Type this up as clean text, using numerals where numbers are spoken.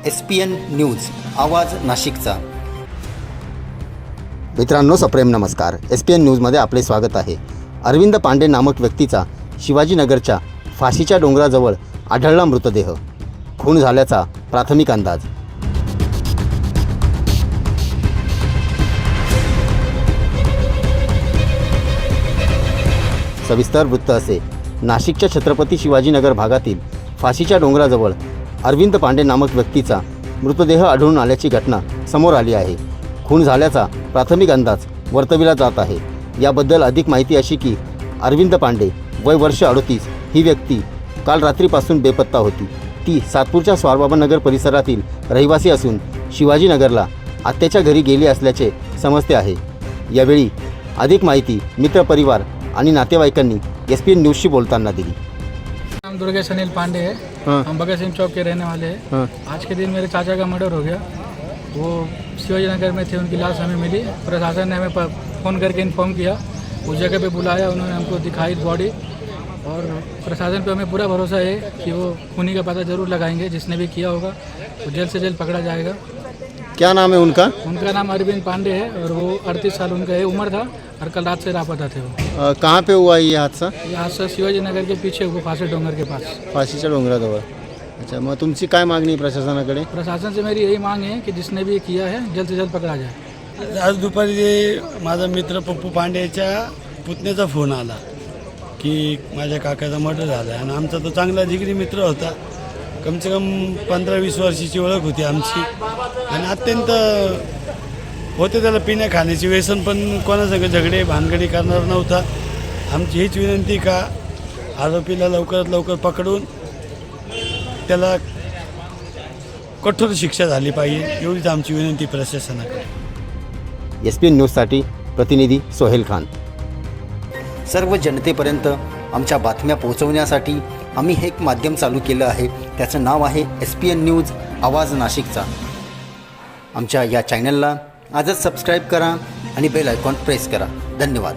SPN news आवाज नाशिकचा। मित्रांनो सप्रेम नमस्कार। SPN न्यूजमध्ये आपले स्वागत आहे। अरविंद पांडे नामक व्यक्तीचा शिवाजीनगरच्या फाशीच्या डोंगराजवळ आढळला मृतदेह। खून झाल्याचा प्राथमिक अंदाज। सविस्तर वृत्त असे। नाशिकच्या छत्रपती शिवाजीनगर भागातील फाशीच्या डोंगराजवळ अरविंद पांडे नामक व्यक्तीचा मृतदेह आढळून आल्याची घटना समोर आली आहे। खून झाल्याचा प्राथमिक अंदाज वर्तविला जात आहे। याबद्दल अधिक माहिती अशी की अरविंद पांडे वय वर्ष 38 ही व्यक्ती काल रात्रीपासून बेपत्ता होती। ती सातपूरच्या स्वारबाबानगर परिसरातील रहिवासी असून शिवाजीनगरला आत्याच्या घरी गेली असल्याचे समजते आहे। यावेळी अधिक माहिती मित्रपरिवार आणि नातेवाईकांनी SPN न्यूजशी बोलताना दिली। नाम दुर्गेश अनिल पांडे है। हम भगत सिंह चौक के रहने वाले हैं। आज के दिन मेरे चाचा का मर्डर हो गया। वो शिवाजी नगर में थे, उनकी लाश हमें मिली। प्रशासन ने हमें फ़ोन करके इन्फॉर्म किया, उस जगह पे बुलाया, उन्होंने हमको दिखाई बॉडी। और प्रशासन पे हमें पूरा भरोसा है कि वो खूनी का पता ज़रूर लगाएंगे। जिसने भी किया होगा वो जल्द से जल्द पकड़ा जाएगा। क्या नाम है उनका? उनका नाम अरविंद पांडे है और वो 38 साल उनका है उम्र था और कल रात से लापता थे वो। कहाँ पे हुआ ये हादसा? ये हादसा शिवाजी नगर के पीछे हुआ, फांसी डोंगर के पास। फाशीच्या डोंगराजवळ। अच्छा, मग तुमची काय मागणी प्रशासनाकडे? प्रशासन से मेरी यही मांग है कि जिसने भी किया है जल्द से जल्द पकड़ा जाए। आज दुपारी माझा मित्र पप्पू पांडेच्या पुतण्याचा फोन आला की माझ्या काकाचा मर्डर झाला आणि आमचा तो चांगला जिगरी मित्र होता। कम से कम 15-20 वर्षाची ओळख होती आमची आणि अत्यंत होते त्याला पिण्या खाण्याची व्यसन, पण कोणासंग झगडे भानगडी करणार नव्हता। आमची हीच विनंती का आरोपीला लवकरात लवकर पकडून त्याला कठोर शिक्षा झाली पाहिजे, एवढीच आमची विनंती प्रशासनाकडे। SPN न्यूजसाठी प्रतिनिधी सोहेल खान। सर्व जनतेपर्यंत आमच्या बातम्या पोहोचवण्यासाठी आम्ही हे एक माध्यम चालू केलं आहे। त्याचं नाव आहे SPN न्यूज आवाज नाशिकचा। आमच्या या चॅनलला आजच सबस्क्राईब करा आणि बेल आयकॉन प्रेस करा। धन्यवाद।